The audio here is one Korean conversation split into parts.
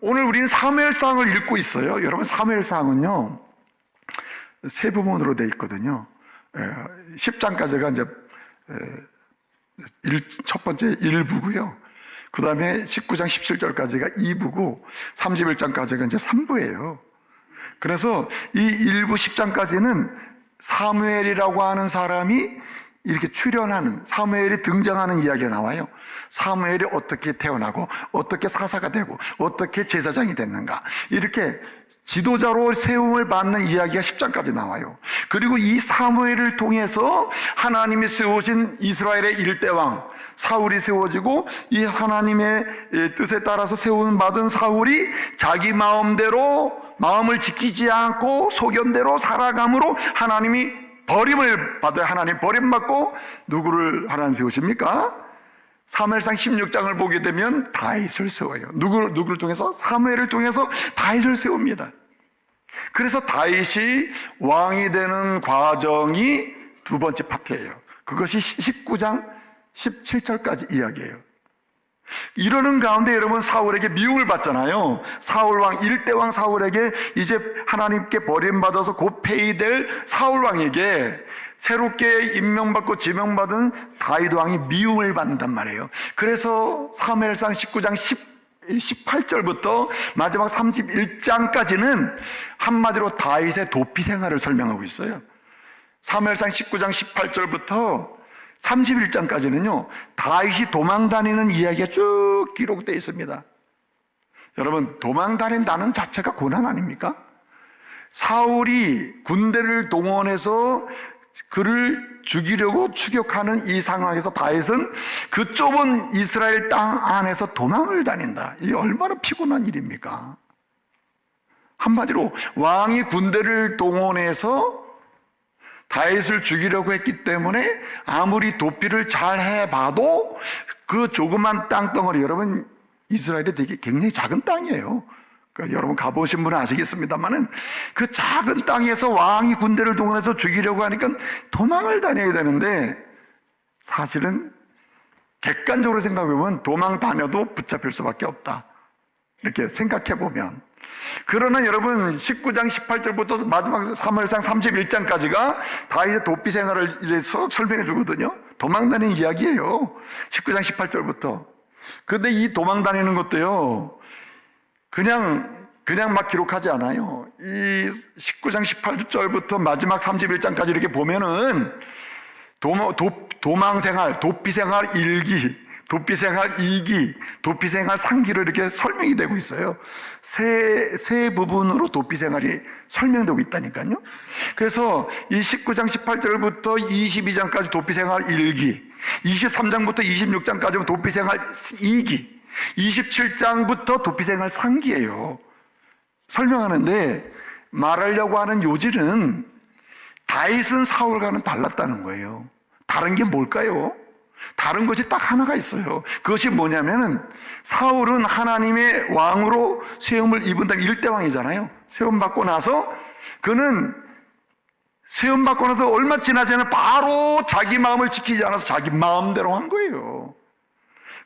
오늘 우리는 사무엘상을 읽고 있어요. 여러분, 사무엘상은요 세 부분으로 되어 있거든요. 10장까지가 이제 첫 번째 1부고요. 그 다음에 19장 17절까지가 2부고 31장까지가 이제 3부예요. 그래서 이 1부 10장까지는 사무엘이라고 하는 사람이 이렇게 출연하는, 사무엘이 등장하는 이야기가 나와요. 사무엘이 어떻게 태어나고 어떻게 사사가 되고 어떻게 제사장이 됐는가, 이렇게 지도자로 세움을 받는 이야기가 10장까지 나와요. 그리고 이 사무엘을 통해서 하나님이 세우신 이스라엘의 일대왕 사울이 세워지고, 이 하나님의 뜻에 따라서 세움 받은 사울이 자기 마음대로, 마음을 지키지 않고 소견대로 살아감으로 하나님이 버림을 받아요. 하나님 버림받고 누구를 하나님 세우십니까? 사무엘상 16장을 보게 되면 다윗을 세워요. 누구를 통해서? 사무엘을 통해서 다윗을 세웁니다. 그래서 다윗이 왕이 되는 과정이 두 번째 파트예요. 그것이 19장 17절까지 이야기예요. 이러는 가운데 여러분, 사울에게 미움을 받잖아요. 사울왕, 일대왕 사울에게, 이제 하나님께 버림받아서 곧 폐위될 사울왕에게 새롭게 임명받고 지명받은 다윗왕이 미움을 받는단 말이에요. 그래서 사무엘상 19장 18절부터 마지막 31장까지는 한마디로 다윗의 도피 생활을 설명하고 있어요. 사무엘상 19장 18절부터 31장까지는요 다윗이 도망다니는 이야기가 쭉 기록되어 있습니다. 여러분, 도망다닌다는 자체가 고난 아닙니까? 사울이 군대를 동원해서 그를 죽이려고 추격하는 이 상황에서 다윗은 그 좁은 이스라엘 땅 안에서 도망을 다닌다. 이게 얼마나 피곤한 일입니까? 한마디로 왕이 군대를 동원해서 다윗을 죽이려고 했기 때문에 아무리 도피를 잘 해봐도 그 조그만 땅덩어리, 여러분 이스라엘이 되게 굉장히 작은 땅이에요. 그러니까 여러분 가보신 분은 아시겠습니다만은 그 작은 땅에서 왕이 군대를 동원해서 죽이려고 하니까 도망을 다녀야 되는데, 사실은 객관적으로 생각해보면 도망 다녀도 붙잡힐 수밖에 없다, 이렇게 생각해보면. 그러나 여러분, 19장 18절부터 마지막 사무엘상 31장까지가 다윗의 도피 생활을 이제 설명해 주거든요. 도망다니는 이야기예요. 19장 18절부터. 근데 이 도망다니는 것도요 그냥 막 기록하지 않아요. 이 19장 18절부터 마지막 31장까지 이렇게 보면은 도망생활, 도피생활 1기, 도피생활 2기, 도피생활 3기로 이렇게 설명이 되고 있어요. 세 부분으로 도피생활이 설명되고 있다니까요. 그래서 이 19장 18절부터 22장까지 도피생활 1기, 23장부터 26장까지는 도피생활 2기, 27장부터 도피생활 3기예요. 설명하는데 말하려고 하는 요지는 다윗은 사울과는 달랐다는 거예요. 다른 게 뭘까요? 다른 것이 딱 하나가 있어요. 그것이 뭐냐면은, 사울은 하나님의 왕으로 세움을 입은 다음에 일대왕이잖아요. 세움받고 나서 그는 세움받고 나서 얼마 지나지 않아 바로 자기 마음을 지키지 않아서 자기 마음대로 한 거예요.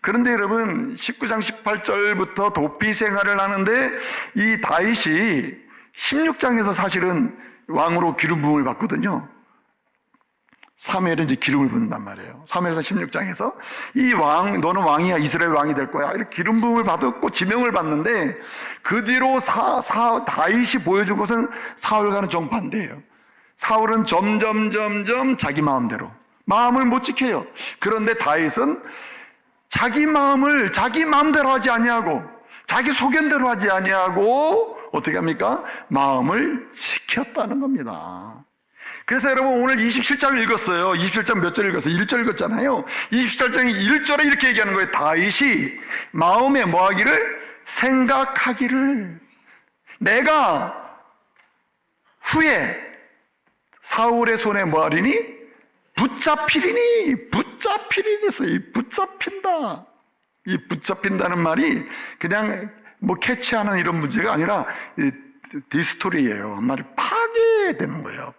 그런데 여러분, 19장 18절부터 도피 생활을 하는데 이 다윗이 16장에서 사실은 왕으로 기름 부음을 받거든요. 사무엘은 이제 기름을 붓는단 말이에요. 사무엘상 16장에서 이 왕, 너는 왕이야, 이스라엘 왕이 될 거야, 이렇게 기름 부음을 받았고 지명을 받는데, 그 뒤로 다윗이 보여준 것은 사울과는 정반대예요. 사울은 점점 자기 마음대로, 마음을 못 지켜요. 그런데 다윗은 자기 마음을 자기 마음대로 하지 아니하고 자기 소견대로 하지 아니하고 어떻게 합니까? 마음을 지켰다는 겁니다. 그래서 여러분, 오늘 27장을 읽었어요. 27장 몇 절 읽었어요? 1절 읽었잖아요. 27장이 1절에 이렇게 얘기하는 거예요. 다윗이 마음에 뭐하기를? 생각하기를, 내가 후에 사울의 손에 뭐하리니? 붙잡히리니. 붙잡히리니서 이 붙잡힌다, 이 붙잡힌다는 말이 그냥 뭐 캐치하는 이런 문제가 아니라 디스토리예요. 한마디로 파괴되는 거예요.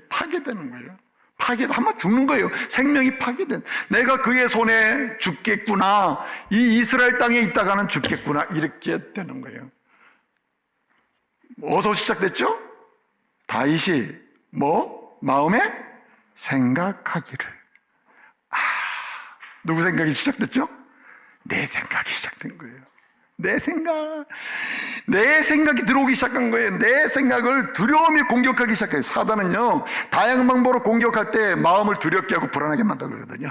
파괴되는 거예요. 한번 죽는 거예요. 생명이 파괴된. 내가 그의 손에 죽겠구나. 이 이스라엘 땅에 있다가는 죽겠구나. 이렇게 되는 거예요. 어디서 시작됐죠? 다윗이 마음에 생각하기를. 누구 생각이 시작됐죠? 내 생각이 시작된 거예요. 내 생각이 들어오기 시작한 거예요. 내 생각을 두려움이 공격하기 시작해요. 사단은요, 다양한 방법으로 공격할 때 마음을 두렵게 하고 불안하게 만들거든요.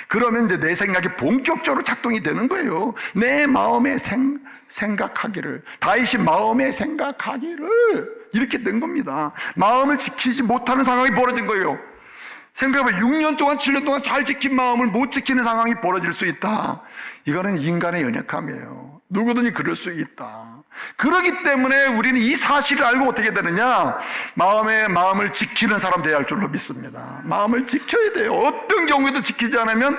그러면 이제 내 생각이 본격적으로 작동이 되는 거예요. 내 마음에 생각하기를. 다윗이 마음에 생각하기를. 이렇게 된 겁니다. 마음을 지키지 못하는 상황이 벌어진 거예요. 생각해봐. 6년 동안, 7년 동안 잘 지킨 마음을 못 지키는 상황이 벌어질 수 있다. 이거는 인간의 연약함이에요. 누구든지 그럴 수 있다. 그렇기 때문에 우리는 이 사실을 알고 어떻게 되느냐? 마음을 지키는 사람 되어야 할 줄로 믿습니다. 마음을 지켜야 돼요. 어떤 경우에도 지키지 않으면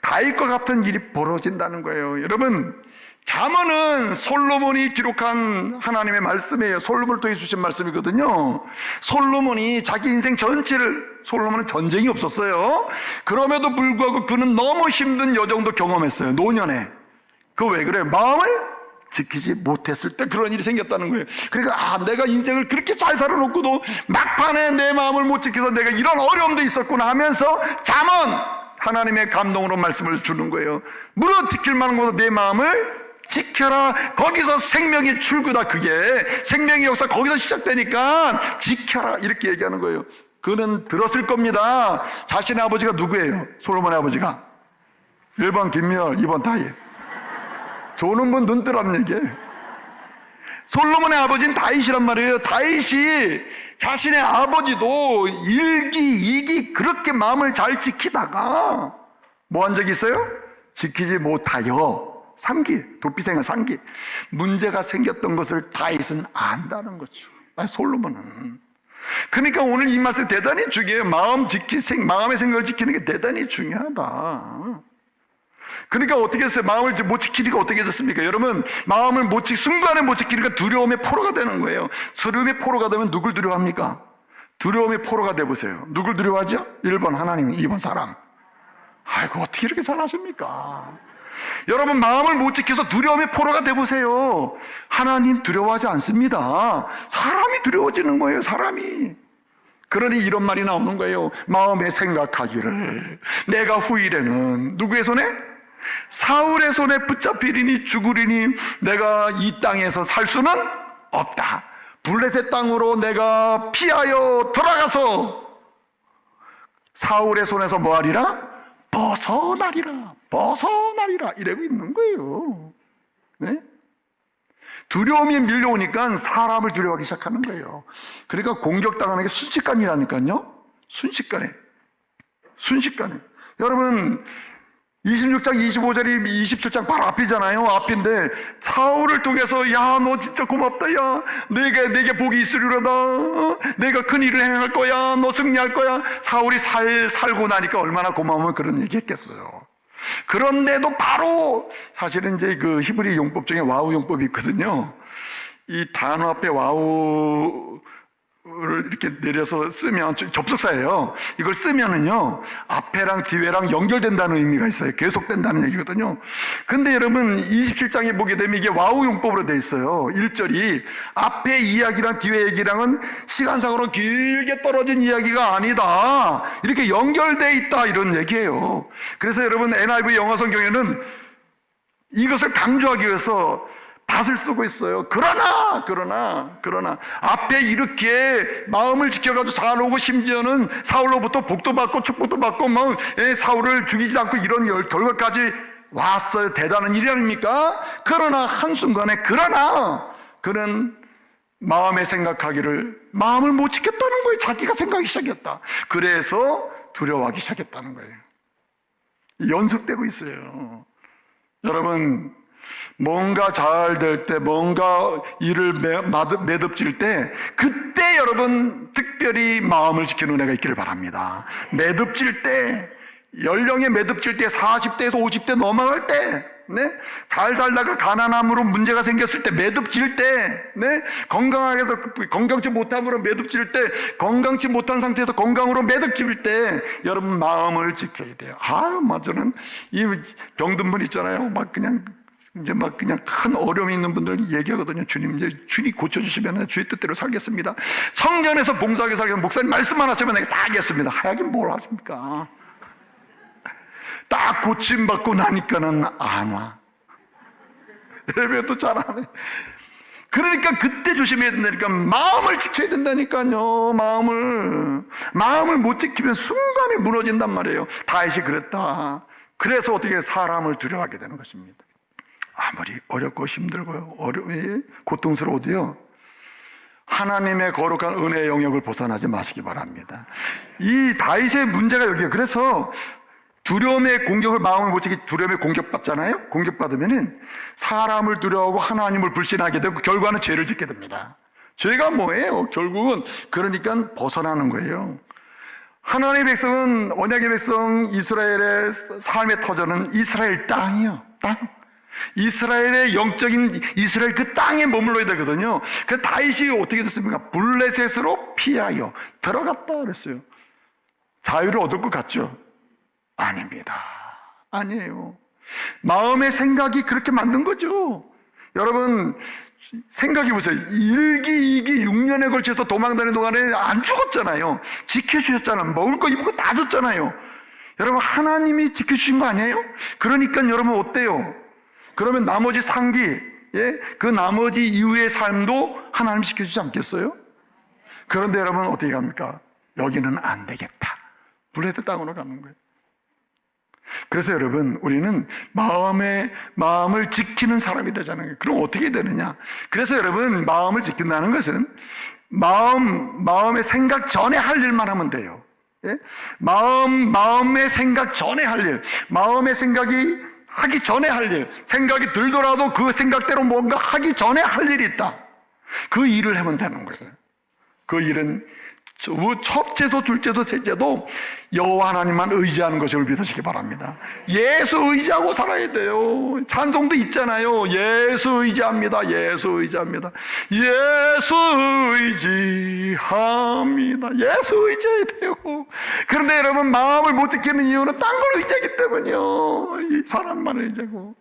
다윗과 같은 일이 벌어진다는 거예요. 여러분, 잠언은 솔로몬이 기록한 하나님의 말씀이에요. 솔로몬을 통해 주신 말씀이거든요. 솔로몬이 자기 인생 전체를, 솔로몬은 전쟁이 없었어요. 그럼에도 불구하고 그는 너무 힘든 여정도 경험했어요. 노년에. 그거 왜 그래요? 마음을 지키지 못했을 때 그런 일이 생겼다는 거예요. 그러니까 내가 인생을 그렇게 잘 살아놓고도 막판에 내 마음을 못 지켜서 내가 이런 어려움도 있었구나 하면서 잠언, 하나님의 감동으로 말씀을 주는 거예요. 무릇 지킬 만한 것보다 내 마음을 지켜라. 거기서 생명의 출구다. 그게 생명의 역사 거기서 시작되니까 지켜라. 이렇게 얘기하는 거예요. 그는 들었을 겁니다. 자신의 아버지가 누구예요? 솔로몬의 아버지가 1번 김미열, 2번 다윗. 조는 분 눈 뜨라는 얘기예요. 솔로몬의 아버지는 다윗이란 말이에요. 다윗이 자신의 아버지도 1기, 2기 그렇게 마음을 잘 지키다가 뭐 한 적이 있어요? 지키지 못하여 3기, 도피생활 3기 문제가 생겼던 것을 다윗은 안다는 거죠. 솔로몬은. 그러니까 오늘 이 말씀 대단히 중요해요. 마음의 생각을 지키는 게 대단히 중요하다. 그러니까 어떻게 했어요? 마음을 못 지키니까 어떻게 됐습니까? 여러분, 마음을 순간에 못 지키니까 두려움의 포로가 되는 거예요. 두려움의 포로가 되면 누굴 두려워합니까? 두려움의 포로가 돼보세요. 누굴 두려워하죠? 1번 하나님, 2번 사람. 아이고, 어떻게 이렇게 잘하십니까? 여러분, 마음을 못 지켜서 두려움의 포로가 돼보세요. 하나님 두려워하지 않습니다. 사람이 두려워지는 거예요, 사람이. 그러니 이런 말이 나오는 거예요. 마음에 생각하기를. 내가 후일에는 누구의 손에? 사울의 손에 붙잡히리니 죽으리니 내가 이 땅에서 살 수는 없다. 블레셋 땅으로 내가 피하여 돌아가서 사울의 손에서 뭐하리라? 벗어나리라. 이러고 있는 거예요. 네? 두려움이 밀려오니까 사람을 두려워하기 시작하는 거예요. 그러니까 공격당하는 게 순식간이라니까요. 순식간에. 여러분, 26장 25절이 27장 바로 앞이잖아요. 앞인데 사울을 통해서 야, 너 진짜 고맙다. 야, 내게 복이 있으리로다. 내가 큰 일을 행할 거야. 너 승리할 거야. 사울이 살고 나니까 얼마나 고마우면 그런 얘기 했겠어요. 그런데도 바로 사실은 이제 그 히브리 용법 중에 와우 용법이 있거든요. 이 단어 앞에 와우를 이렇게 내려서 쓰면 접속사예요. 이걸 쓰면은요, 앞에랑 뒤에랑 연결된다는 의미가 있어요. 계속된다는 얘기거든요. 근데 여러분, 27장에 보게 되면 이게 와우 용법으로 돼 있어요. 1절이 앞에 이야기랑 뒤에 얘기랑은 시간상으로 길게 떨어진 이야기가 아니다. 이렇게 연결돼 있다. 이런 얘기예요. 그래서 여러분, NIV 영어 성경에는 이것을 강조하기 위해서 밭을 쓰고 있어요. 그러나 앞에 이렇게 마음을 지켜가지고 잘 오고 심지어는 사울로부터 복도 받고 축복도 받고 사울을 죽이지 않고 이런 결과까지 왔어요. 대단한 일이 아닙니까? 그러나 한순간에 그는 마음에 생각하기를 마음을 못 지켰다는 거예요. 자기가 생각하기 시작했다. 그래서 두려워하기 시작했다는 거예요. 연속되고 있어요. 여러분, 뭔가 잘 될 때, 뭔가 일을 매듭질 때, 그때 여러분 특별히 마음을 지키는 은혜가 있기를 바랍니다. 매듭질 때, 연령에 매듭질 때, 40대에서 50대 넘어갈 때, 네? 잘 살다가 가난함으로 문제가 생겼을 때, 매듭질 때, 네? 건강치 못함으로 매듭질 때, 건강치 못한 상태에서 건강으로 매듭질 때, 여러분 마음을 지켜야 돼요. 저는 이 병든 분 있잖아요. 그냥 큰 어려움이 있는 분들 얘기하거든요. 주님 고쳐주시면 주의 뜻대로 살겠습니다. 성전에서 봉사하게 살겠습니다. 목사님 말씀만 하시면 내가 다 하겠습니다. 하긴 뭘 하십니까? 딱 고침받고 나니까는 안 와. 예배도 잘 안 해. 그러니까 그때 조심해야 된다니까. 마음을 지켜야 된다니까요. 마음을 못 지키면 순간에 무너진단 말이에요. 다윗이 그랬다. 그래서 어떻게 사람을 두려워하게 되는 것입니다. 아무리 어렵고 힘들고요, 고통스러워도요, 하나님의 거룩한 은혜의 영역을 벗어나지 마시기 바랍니다. 이 다윗의 문제가 여기에요. 그래서 두려움의 공격을, 마음을 못 지키고 두려움에 공격받잖아요. 공격받으면은 사람을 두려워하고 하나님을 불신하게 되고 결과는 죄를 짓게 됩니다. 죄가 뭐예요? 결국은 그러니까 벗어나는 거예요. 하나님의 백성은, 언약의 백성 이스라엘의 삶의 터전은 이스라엘 땅이요. 땅. 이스라엘의 영적인 이스라엘 그 땅에 머물러야 되거든요. 그 다윗이 어떻게 됐습니까? 블레셋으로 피하여 들어갔다 그랬어요. 자유를 얻을 것 같죠? 아닙니다. 아니에요. 마음의 생각이 그렇게 만든 거죠. 여러분 생각해 보세요. 1기, 2기, 6년에 걸쳐서 도망다니는 동안에 안 죽었잖아요. 지켜주셨잖아요. 먹을 거 입을 거 다 줬잖아요. 여러분 하나님이 지켜주신 거 아니에요? 그러니까 여러분 어때요? 그러면 나머지 3기, 그 나머지 이후의 삶도 하나님 지켜주지 않겠어요? 그런데 여러분 어떻게 갑니까? 여기는 안 되겠다. 블레셋 땅으로 가는 거예요. 그래서 여러분 우리는 마음을 지키는 사람이 되자는 거예요. 그럼 어떻게 되느냐? 그래서 여러분 마음을 지킨다는 것은 마음의 생각 전에 할 일만 하면 돼요. 마음의 생각 전에 할 일, 마음의 생각이 하기 전에 할 일, 생각이 들더라도 그 생각대로 뭔가 하기 전에 할 일이 있다. 그 일을 하면 되는 거예요. 그 일은 첫째도 둘째도 셋째도 여호와 하나님만 의지하는 것을 믿으시기 바랍니다. 예수 의지하고 살아야 돼요. 찬송도 있잖아요. 예수 의지합니다. 예수 의지합니다. 예수 의지합니다. 예수 의지해야 돼요. 그런데 여러분 마음을 못 지키는 이유는 딴 걸 의지하기 때문이요. 이 사람만 의지하고.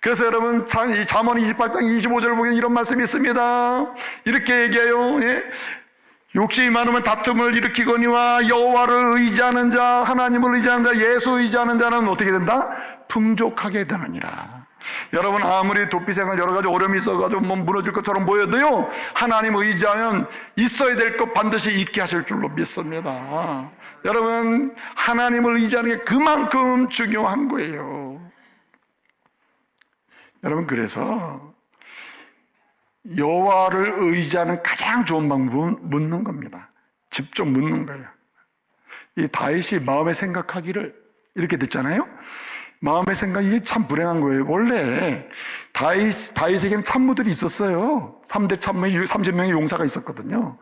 그래서 여러분 이 잠언 28장 25절을 보면 이런 말씀이 있습니다. 이렇게 얘기해요. 욕심이 많으면 다툼을 일으키거니와 여호와를 의지하는 자, 하나님을 의지하는 자, 예수 의지하는 자는 어떻게 된다? 풍족하게 되느니라. 여러분 아무리 도피생활 여러 가지 어려움이 있어가지고 무너질 것처럼 보여도요, 하나님 의지하면 있어야 될 것 반드시 있게 하실 줄로 믿습니다. 여러분 하나님을 의지하는 게 그만큼 중요한 거예요. 여러분 그래서 여호와를 의지하는 가장 좋은 방법은 묻는 겁니다. 직접 묻는 거예요. 이 다윗이 마음에 생각하기를 이렇게 됐잖아요. 마음의 생각이 참 불행한 거예요. 원래 다윗에게는 참모들이 있었어요. 3대 참모의 30명의 용사가 있었거든요.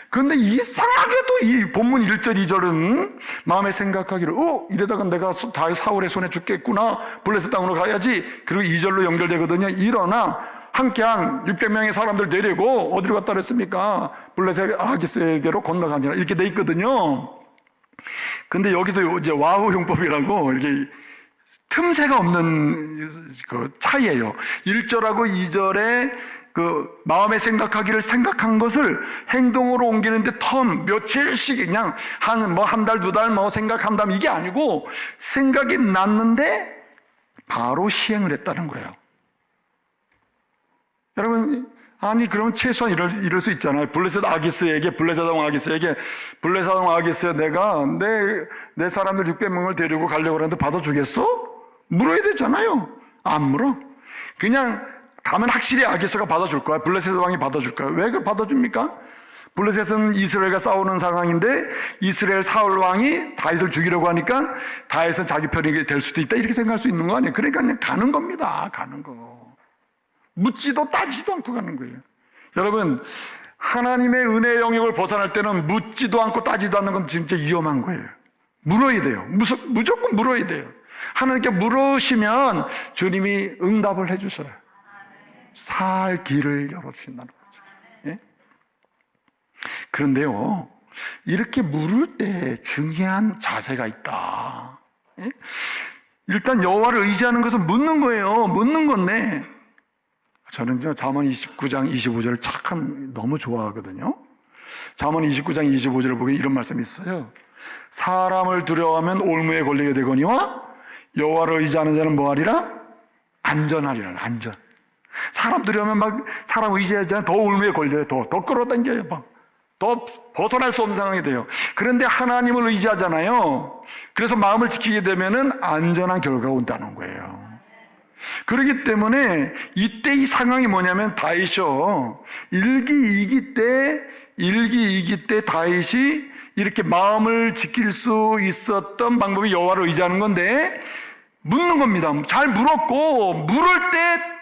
그런데 이상하게도 이 본문 1절 2절은 마음에 생각하기를 이러다가 내가 다윗 사울의 손에 죽겠구나, 블레셋 땅으로 가야지. 그리고 2절로 연결되거든요. 일어나 함께한 600명의 사람들 데리고 어디로 갔다 그랬습니까? 블레셋 아기스에게로 건너가니라 이렇게 돼 있거든요. 근데 여기도 이제 와우 용법이라고 이렇게 틈새가 없는 그 차이예요. 1절하고 2절에 그 마음에 생각하기를 생각한 것을 행동으로 옮기는데 며칠씩 그냥 한 달, 두 달 생각한다면 이게 아니고 생각이 났는데 바로 시행을 했다는 거예요. 여러분, 그러면 최소한 이럴 수 있잖아요. 블레셋 왕 아기스에게, 내가 내 사람들 600명을 데리고 가려고 하는데 받아주겠어? 물어야 되잖아요. 안 물어. 그냥 가면 확실히 아기스가 받아줄 거야. 블레셋 왕이 받아줄 거야. 왜 그걸 받아줍니까? 블레셋은 이스라엘과 싸우는 상황인데 이스라엘 사울 왕이 다윗을 죽이려고 하니까 다윗은 자기 편이 될 수도 있다, 이렇게 생각할 수 있는 거 아니에요. 그러니까 그냥 가는 겁니다. 가는 거. 묻지도 따지도 않고 가는 거예요. 여러분, 하나님의 은혜의 영역을 벗어날 때는 묻지도 않고 따지도 않는 건 진짜 위험한 거예요. 물어야 돼요. 무조건 물어야 돼요. 하나님께 물으시면 주님이 응답을 해주셔요. 살 길을 열어주신다는 거죠. 예? 그런데요, 이렇게 물을 때 중요한 자세가 있다. 예? 일단 여호와를 의지하는 것은 묻는 거예요. 묻는 건데, 저는 잠언 29장 25절을 너무 좋아하거든요. 잠언 29장 25절을 보면 이런 말씀이 있어요. 사람을 두려워하면 올무에 걸리게 되거니와 여호와를 의지하는 자는 뭐하리라? 안전하리라. 안전. 사람 두려워하면 막 사람 의지하지 더 올무에 걸려요. 더 끌어당겨요. 더 벗어날 수 없는 상황이 돼요. 그런데 하나님을 의지하잖아요. 그래서 마음을 지키게 되면은 안전한 결과가 온다는 거예요. 그렇기 때문에 이때 이 상황이 뭐냐면 다윗이요, 일기 이기 때 다윗이 이렇게 마음을 지킬 수 있었던 방법이 여호와를 의지하는 건데 묻는 겁니다. 잘 물었고 물을 때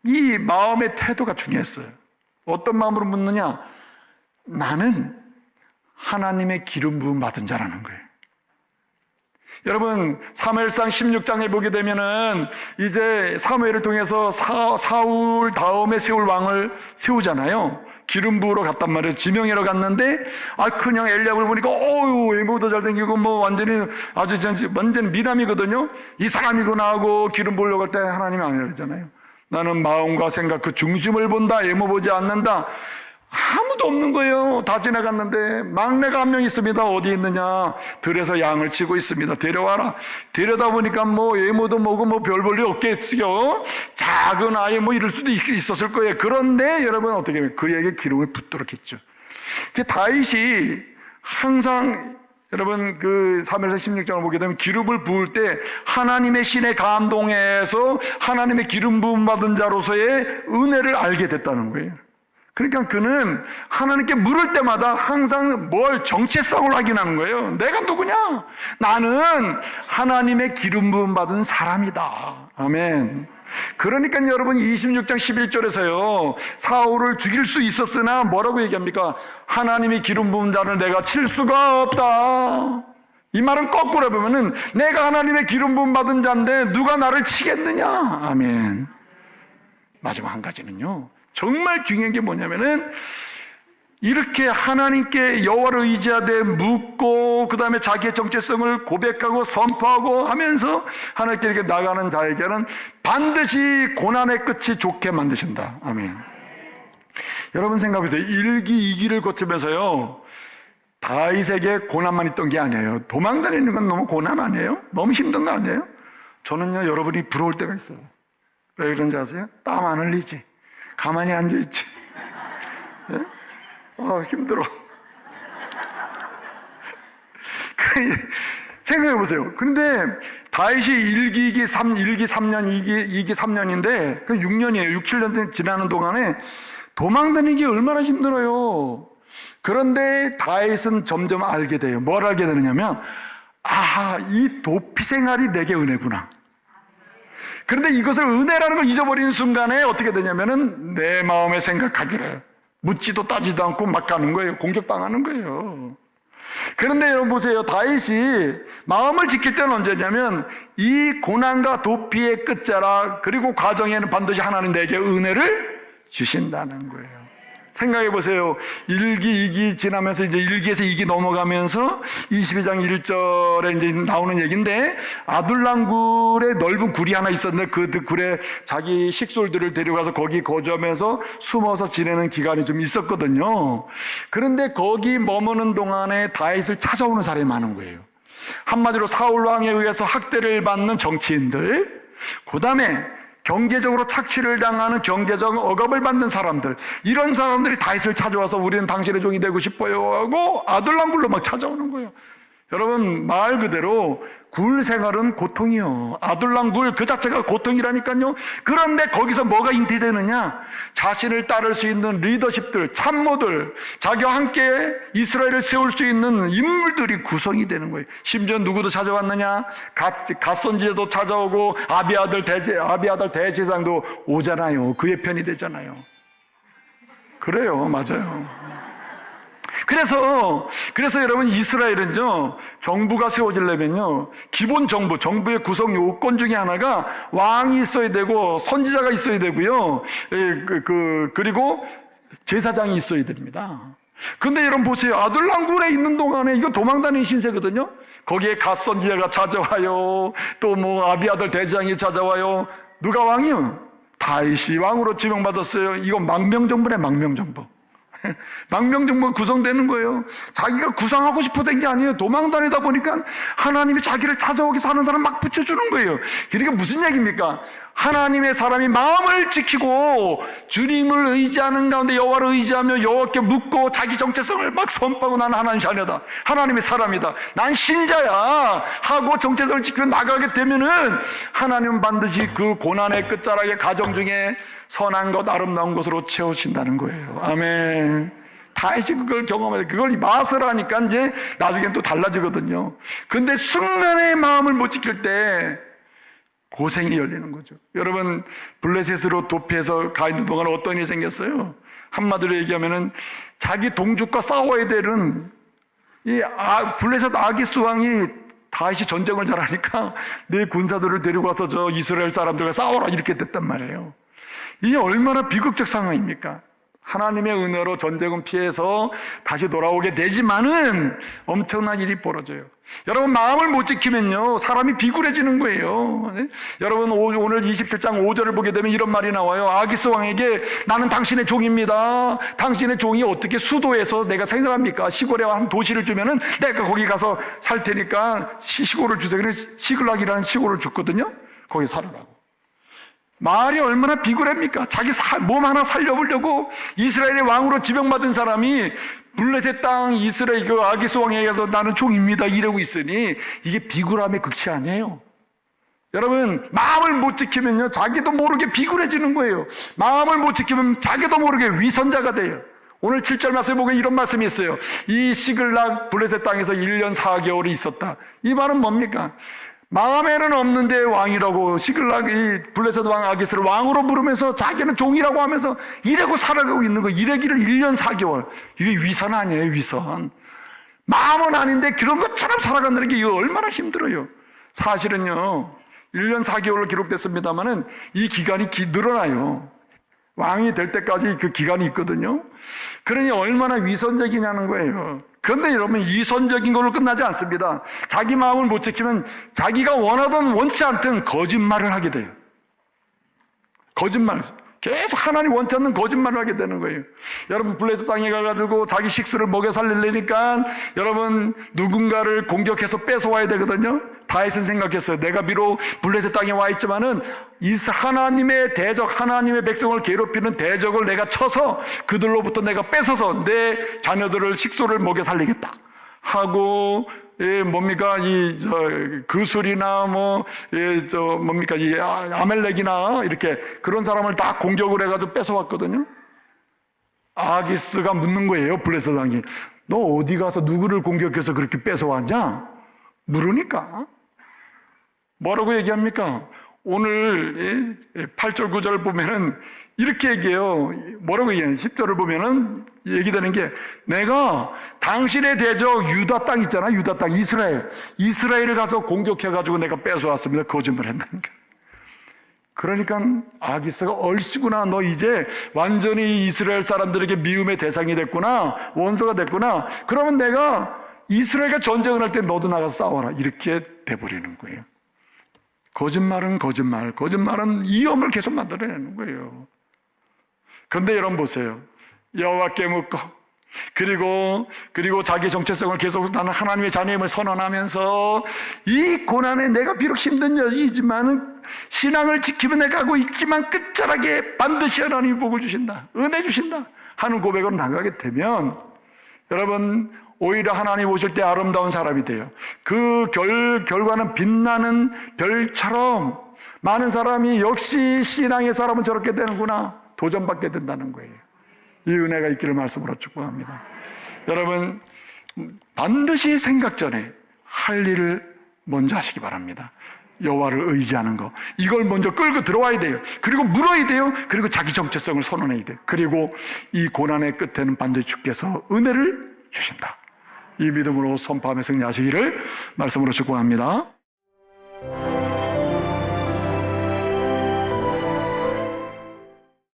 이 마음의 태도가 중요했어요. 어떤 마음으로 묻느냐? 나는 하나님의 기름 부음 받은 자라는 거예요. 여러분, 사무엘상 16장에 보게 되면은 이제 사무엘을 통해서 사울 다음에 세울 왕을 세우잖아요. 기름 부으러 갔단 말이에요. 지명하러 갔는데 그냥 엘리압을 보니까 외모도 잘생기고 완전히 미남이거든요. 이 사람이구나 하고 기름 부으려고 할 때 하나님이 아니라잖아요. 나는 마음과 생각 그 중심을 본다. 외모 보지 않는다. 아무도 없는 거예요. 다 지나갔는데 막내가 한 명 있습니다. 어디 있느냐? 들에서 양을 치고 있습니다. 데려와라. 데려다 보니까 외모도 별 볼일 없겠어요. 작은 아이 이럴 수도 있었을 거예요. 그런데 여러분 어떻게 하면 그에게 기름을 붓도록 했죠. 다윗이 항상 여러분 사무엘상 16장을 보게 되면 기름을 부을 때 하나님의 신에 감동해서 하나님의 기름 부음 받은 자로서의 은혜를 알게 됐다는 거예요. 그러니까 그는 하나님께 물을 때마다 항상 정체성을 확인하는 거예요. 내가 누구냐? 나는 하나님의 기름 부음 받은 사람이다. 아멘. 그러니까 여러분 26장 11절에서요, 사울을 죽일 수 있었으나 뭐라고 얘기합니까? 하나님의 기름 부은 자를 내가 칠 수가 없다. 이 말은 거꾸로 보면은 내가 하나님의 기름 부음 받은 자인데 누가 나를 치겠느냐? 아멘. 마지막 한 가지는요, 정말 중요한 게 뭐냐면은 이렇게 하나님께 여호와를 의지하되 묻고 그 다음에 자기의 정체성을 고백하고 선포하고 하면서 하나님께 이렇게 나가는 자에게는 반드시 고난의 끝이 좋게 만드신다. 아멘. 여러분 생각해보세요. 1기 2기를 거치면서요, 다윗에게 고난만 있던 게 아니에요. 도망다니는 건 너무 고난 아니에요? 너무 힘든 거 아니에요? 저는요, 여러분이 부러울 때가 있어요. 왜 그런지 아세요? 땀 안 흘리지, 가만히 앉아있지. 네? 힘들어. 생각해보세요. 그런데 다윗이 1기 3년, 2기 3년인데 6년이에요. 6, 7년 지나는 동안에 도망다니기 얼마나 힘들어요. 그런데 다윗은 점점 알게 돼요. 뭘 알게 되느냐면, 이 도피 생활이 내게 은혜구나. 그런데 이것을 은혜라는 걸 잊어버리는 순간에 어떻게 되냐면은 내 마음에 생각하기를 묻지도 따지도 않고 막 가는 거예요. 공격당하는 거예요. 그런데 여러분 보세요. 다윗이 마음을 지킬 때는 언제냐면 이 고난과 도피의 끝자락 그리고 과정에는 반드시 하나님 내게 은혜를 주신다는 거예요. 생각해 보세요. 1기, 2기 지나면서 이제 1기에서 2기 넘어가면서 22장 1절에 이제 나오는 얘기인데, 아둘람 굴에 넓은 굴이 하나 있었는데 그 굴에 자기 식솔들을 데려가서 거기 거주하면서 숨어서 지내는 기간이 좀 있었거든요. 그런데 거기 머무는 동안에 다윗을 찾아오는 사람이 많은 거예요. 한마디로 사울 왕에 의해서 학대를 받는 정치인들, 그 다음에 경제적으로 착취를 당하는 경제적 억압을 받는 사람들, 이런 사람들이 다윗을 찾아와서 우리는 당신의 종이 되고 싶어요 하고 아둘람굴로 막 찾아오는 거예요. 여러분, 말 그대로 굴 생활은 고통이요. 아둘람굴 그 자체가 고통이라니까요. 그런데 거기서 뭐가 인티되느냐? 자신을 따를 수 있는 리더십들, 참모들, 자기와 함께 이스라엘을 세울 수 있는 인물들이 구성이 되는 거예요. 심지어 누구도 찾아왔느냐? 갓선지에도 찾아오고 아비아들 대제사장도 오잖아요. 그의 편이 되잖아요. 그래요, 맞아요. 그래서 여러분 이스라엘은요, 정부가 세워지려면요, 기본 정부의 구성 요건 중에 하나가 왕이 있어야 되고 선지자가 있어야 되고요, 그리고 제사장이 있어야 됩니다. 근데 여러분 보세요. 아둘람굴에 있는 동안에 이거 도망다니는 신세거든요. 거기에 갓 선지자가 찾아와요. 또 뭐 아비아들 대장이 찾아와요. 누가 왕이요? 다윗이 왕으로 지명받았어요. 이거 망명정부네, 망명정부. 망명정부가 구성되는 거예요. 자기가 구성하고 싶어 된 게 아니에요. 도망다니다 보니까 하나님이 자기를 찾아오게 사는 사람 막 붙여주는 거예요. 그러니까 무슨 얘기입니까? 하나님의 사람이 마음을 지키고 주님을 의지하는 가운데 여호와를 의지하며 여호와께 묻고 자기 정체성을 막 선포하고 나는 하나님 자녀다, 하나님의 사람이다, 난 신자야 하고 정체성을 지키며 나가게 되면은 하나님은 반드시 그 고난의 끝자락의 가정 중에 선한 것, 아름다운 것으로 채우신다는 거예요. 아멘. 다시 그걸 경험해서 그걸 맛을 하니까 이제 나중엔 또 달라지거든요. 근데 순간의 마음을 못 지킬 때 고생이 열리는 거죠. 여러분, 블레셋으로 도피해서 가 있는 동안 어떤 일이 생겼어요? 한마디로 얘기하면은 자기 동족과 싸워야 되는 이 블레셋 아기스 왕이 다시 전쟁을 잘하니까 내 군사들을 데리고 와서 저 이스라엘 사람들과 싸워라 이렇게 됐단 말이에요. 이게 얼마나 비극적 상황입니까? 하나님의 은혜로 전쟁은 피해서 다시 돌아오게 되지만은 엄청난 일이 벌어져요. 여러분, 마음을 못 지키면요, 사람이 비굴해지는 거예요. 네? 여러분, 오늘 27장 5절을 보게 되면 이런 말이 나와요. 아기스 왕에게 나는 당신의 종입니다. 당신의 종이 어떻게 수도에서 내가 생각합니까? 시골에 한 도시를 주면은 내가 거기 가서 살 테니까 시골을 주세요. 그래서 시글락이라는 시골을 줬거든요. 거기 살으라고. 말이 얼마나 비굴합니까? 자기 몸 하나 살려보려고 이스라엘의 왕으로 지명받은 사람이 블레셋 땅 이스라엘 그 아기스 왕에게 가서 나는 종입니다 이러고 있으니 이게 비굴함의 극치 아니에요. 여러분, 마음을 못 지키면요, 자기도 모르게 비굴해지는 거예요. 마음을 못 지키면 자기도 모르게 위선자가 돼요. 오늘 7절 말씀에 보면 이런 말씀이 있어요. 이 시글락 블레셋 땅에서 1년 4개월이 있었다. 이 말은 뭡니까? 마음에는 없는데 왕이라고 시글락이 블레셋 왕 아기스를 왕으로 부르면서 자기는 종이라고 하면서 이래고 살아가고 있는 거, 이래기를 1년 4개월. 이게 위선 아니에요, 위선. 마음은 아닌데 그런 것처럼 살아간다는 게 이거 얼마나 힘들어요. 사실은요, 1년 4개월로 기록됐습니다만은 이 기간이 늘어나요. 왕이 될 때까지 그 기간이 있거든요. 그러니 얼마나 위선적이냐는 거예요. 그런데 여러분, 위선적인 걸로 끝나지 않습니다. 자기 마음을 못 지키면 자기가 원하든 원치 않든 거짓말을 하게 돼요. 거짓말. 계속 하나님 원치 않는 거짓말을 하게 되는 거예요. 여러분, 블레셋 땅에 가가지고 자기 식수를 먹여 살리려니까 여러분, 누군가를 공격해서 뺏어와야 되거든요. 다윗은 생각했어요. 내가 비록 블레셋 땅에 와 있지만은 하나님의 대적, 하나님의 백성을 괴롭히는 대적을 내가 쳐서 그들로부터 내가 뺏어서 내 자녀들을 식수를 먹여 살리겠다 하고, 뭡니까, 그술이나 뭡니까, 아멜렉이나 이렇게 그런 사람을 다 공격을 해가지고 뺏어왔거든요. 아기스가 묻는 거예요, 블레셋 왕이. 너 어디 가서 누구를 공격해서 그렇게 뺏어왔냐? 물으니까. 뭐라고 얘기합니까? 오늘 8절 9절 보면은 이렇게 얘기해요. 뭐라고 얘기해요? 10절을 보면은 얘기되는 게, 내가 당신의 대적 유다 땅 있잖아, 유다 땅, 이스라엘을 가서 공격해가지고 내가 뺏어왔습니다. 거짓말 했다는 게. 그러니까 아기스가 얼씨구나, 너 이제 완전히 이스라엘 사람들에게 미움의 대상이 됐구나, 원수가 됐구나. 그러면 내가 이스라엘과 전쟁을 할 때 너도 나가서 싸워라, 이렇게 돼버리는 거예요. 거짓말은 거짓말, 거짓말은 위험을 계속 만들어내는 거예요. 그런데 여러분 보세요. 여호와께 묻고 그리고 자기 정체성을 계속 나는 하나님의 자녀임을 선언하면서 이 고난에 내가 비록 힘든 여인이지만 신앙을 지키며 내가 가고 있지만 끝자락에 반드시 하나님이 복을 주신다, 은혜 주신다 하는 고백으로 나가게 되면 여러분, 오히려 하나님 오실 때 아름다운 사람이 돼요. 그 결과는 빛나는 별처럼 많은 사람이 역시 신앙의 사람은 저렇게 되는구나 도전받게 된다는 거예요. 이 은혜가 있기를 말씀으로 축복합니다. 여러분, 반드시 생각 전에 할 일을 먼저 하시기 바랍니다. 여호와를 의지하는 거, 이걸 먼저 끌고 들어와야 돼요. 그리고 물어야 돼요. 그리고 자기 정체성을 선언해야 돼요. 그리고 이 고난의 끝에는 반드시 주께서 은혜를 주신다. 이 믿음으로 선포하며 승리하시기를 말씀으로 축복합니다.